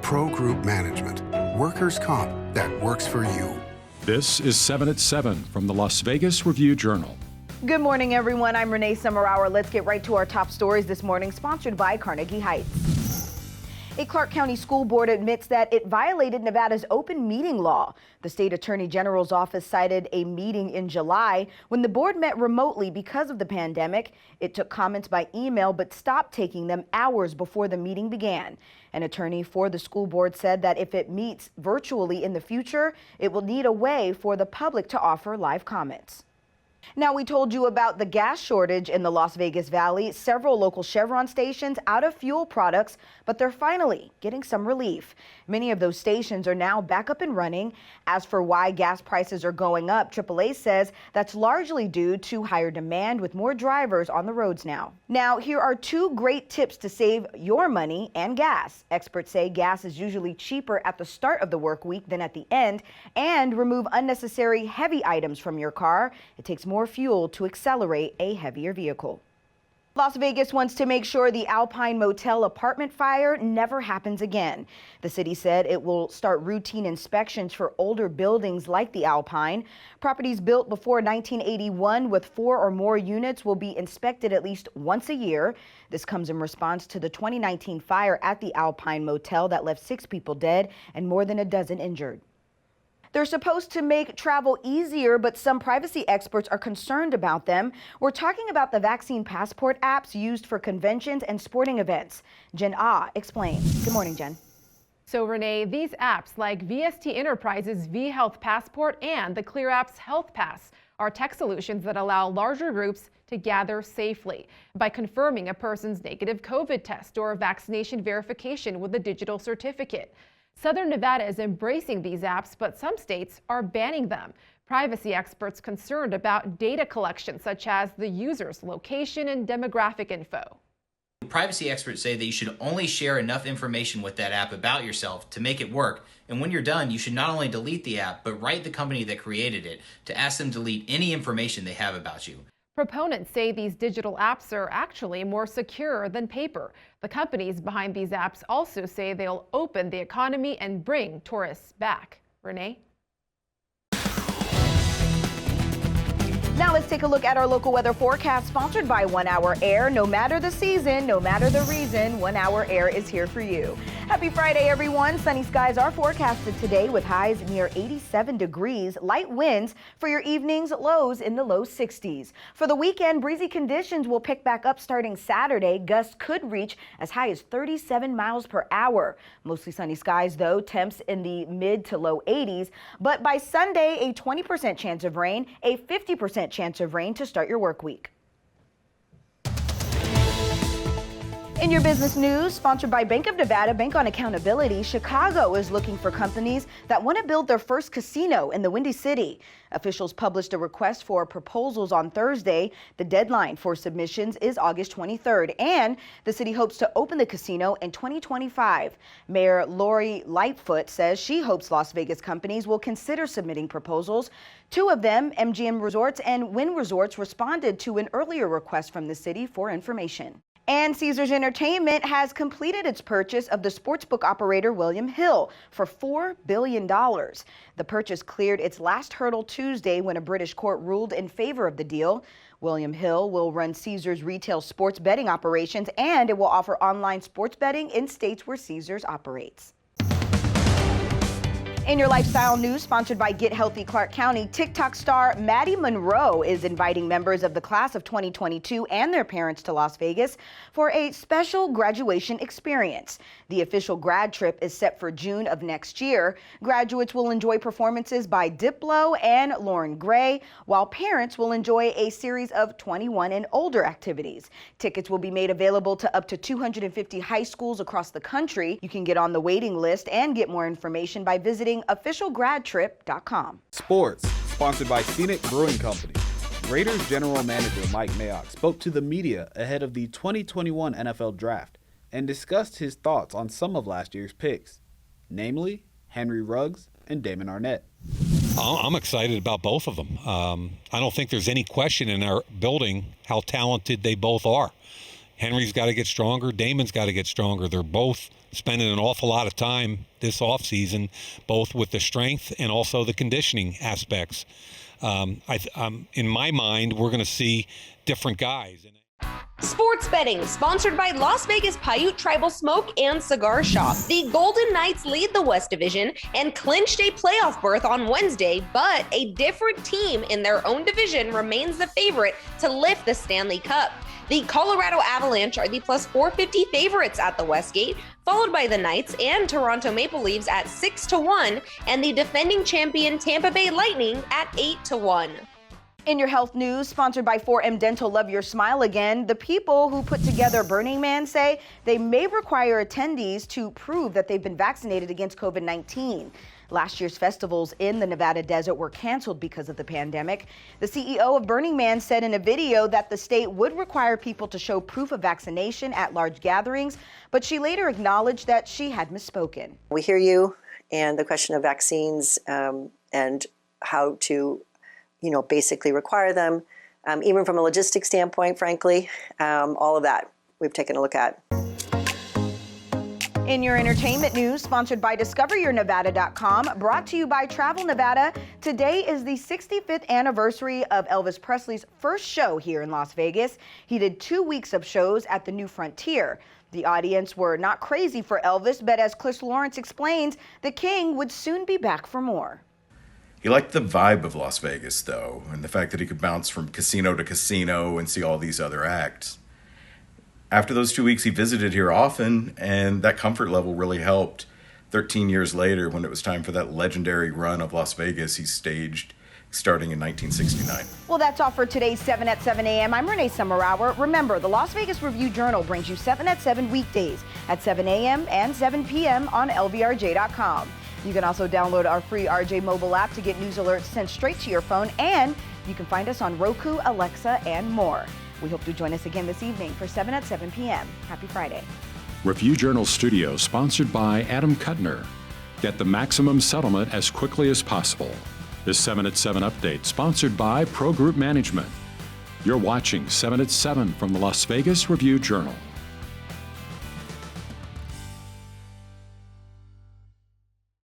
Pro Group Management. Workers' comp that works for you. This is 7 at 7 from the Las Vegas Review-Journal. Good morning, everyone. I'm Renee Summerhour. Let's get right to our top stories this morning, sponsored by Carnegie Heights. A Clark County school board admits that it violated Nevada's open meeting law. The state attorney general's office cited a meeting in July when the board met remotely because of the pandemic. It took comments by email but stopped taking them hours before the meeting began. An attorney for the school board said that if it meets virtually in the future, it will need a way for the public to offer live comments. Now, we told you about the gas shortage in the Las Vegas Valley. Several local Chevron stations out of fuel products, but they're finally getting some relief. Many of those stations are now back up and running. As for why gas prices are going up, AAA says that's largely due to higher demand with more drivers on the roads now. Now, here are two great tips to save your money and gas. Experts say gas is usually cheaper at the start of the work week than at the end, and remove unnecessary heavy items from your car. It takes more fuel to accelerate a heavier vehicle. Las Vegas wants to make sure the Alpine motel apartment fire never happens again. The city said it will start routine inspections for older buildings like the Alpine. Properties built before 1981 with 4 or more units will be inspected at least once a year. This comes in response to the 2019 fire at the Alpine motel that left 6 people dead and more than a dozen injured. They're supposed to make travel easier, but some privacy experts are concerned about them. We're talking about the vaccine passport apps used for conventions and sporting events. Jen Ah explains. Good morning, Jen. So, Renee, these apps like VST Enterprises vHealth Passport and the Clear Apps Health Pass are tech solutions that allow larger groups to gather safely by confirming a person's negative COVID test or vaccination verification with a digital certificate. Southern Nevada is embracing these apps, but some states are banning them. Privacy experts concerned about data collection, such as the user's location and demographic info. Privacy experts say that you should only share enough information with that app about yourself to make it work. And when you're done, you should not only delete the app, but write the company that created it to ask them to delete any information they have about you. Proponents say these digital apps are actually more secure than paper. The companies behind these apps also say they'll open the economy and bring tourists back. Renee? Now let's take a look at our local weather forecast, sponsored by 1 Hour Air. No matter the season, no matter the reason, 1 Hour Air is here for you. Happy Friday, everyone. Sunny skies are forecasted today with highs near 87 degrees. Light winds for your evenings, lows in the low 60s. For the weekend, breezy conditions will pick back up starting Saturday. Gusts could reach as high as 37 miles per hour. Mostly sunny skies, though, temps in the mid to low 80s. But by Sunday, a 20% chance of rain, a 50% chance of rain to start your work week. In your business news, sponsored by Bank of Nevada, Bank on Accountability, Chicago is looking for companies that want to build their first casino in the Windy City. Officials published a request for proposals on Thursday. The deadline for submissions is August 23rd, and the city hopes to open the casino in 2025. Mayor Lori Lightfoot says she hopes Las Vegas companies will consider submitting proposals. 2 of them, MGM Resorts and Wynn Resorts, responded to an earlier request from the city for information. And Caesars Entertainment has completed its purchase of the sportsbook operator William Hill for $4 billion. The purchase cleared its last hurdle Tuesday when a British court ruled in favor of the deal. William Hill will run Caesars retail sports betting operations, and it will offer online sports betting in states where Caesars operates. In your lifestyle news, sponsored by Get Healthy Clark County, TikTok star Maddie Monroe is inviting members of the class of 2022 and their parents to Las Vegas for a special graduation experience. The official grad trip is set for June of next year. Graduates will enjoy performances by Diplo and Lauren Gray, while parents will enjoy a series of 21 and older activities. Tickets will be made available to up to 250 high schools across the country. You can get on the waiting list and get more information by visiting officialgradtrip.com. Sports, sponsored by Scenic Brewing Company. Raiders general manager Mike Mayock spoke to the media ahead of the 2021 NFL Draft and discussed his thoughts on some of last year's picks, namely Henry Ruggs and Damon Arnett. I'm excited about both of them. I don't think there's any question in our building how talented they both are. Henry's got to get stronger. Damon's got to get stronger. They're both spending an awful lot of time this offseason, both with the strength and also the conditioning aspects. In my mind, we're going to see different guys. Sports betting, sponsored by Las Vegas Paiute Tribal Smoke and Cigar Shop. The Golden Knights lead the West Division and clinched a playoff berth on Wednesday, but a different team in their own division remains the favorite to lift the Stanley Cup. The Colorado Avalanche are the plus 450 favorites at the Westgate, followed by the Knights and Toronto Maple Leafs at 6-1, and the defending champion Tampa Bay Lightning at 8-1. In your health news, sponsored by 4M Dental Love Your Smile Again, the people who put together Burning Man say they may require attendees to prove that they've been vaccinated against COVID-19. Last year's festivals in the Nevada desert were canceled because of the pandemic. The CEO of Burning Man said in a video that the state would require people to show proof of vaccination at large gatherings, but she later acknowledged that she had misspoken. We hear you and the question of vaccines and how to, basically require them, even from a logistics standpoint, frankly, all of that we've taken a look at. In your entertainment news, sponsored by DiscoverYourNevada.com, brought to you by Travel Nevada, today is the 65th anniversary of Elvis Presley's first show here in Las Vegas. He did 2 weeks of shows at the New Frontier. The audience were not crazy for Elvis, but as Chris Lawrence explains, the King would soon be back for more. He liked the vibe of Las Vegas, though, and the fact that he could bounce from casino to casino and see all these other acts. After those 2 weeks, he visited here often, and that comfort level really helped. 13 years later, when it was time for that legendary run of Las Vegas he staged starting in 1969. Well, that's all for today's 7 at 7 a.m. I'm Renee Summerhour. Remember, the Las Vegas Review-Journal brings you 7 at 7 weekdays at 7 a.m. and 7 p.m. on LVRJ.com. You can also download our free RJ mobile app to get news alerts sent straight to your phone, and you can find us on Roku, Alexa, and more. We hope to join us again this evening for 7 at 7 p.m. Happy Friday. Review Journal Studio, sponsored by Adam Kuttner. Get the maximum settlement as quickly as possible. This 7 at 7 update, sponsored by Pro Group Management. You're watching 7 at 7 from the Las Vegas Review Journal.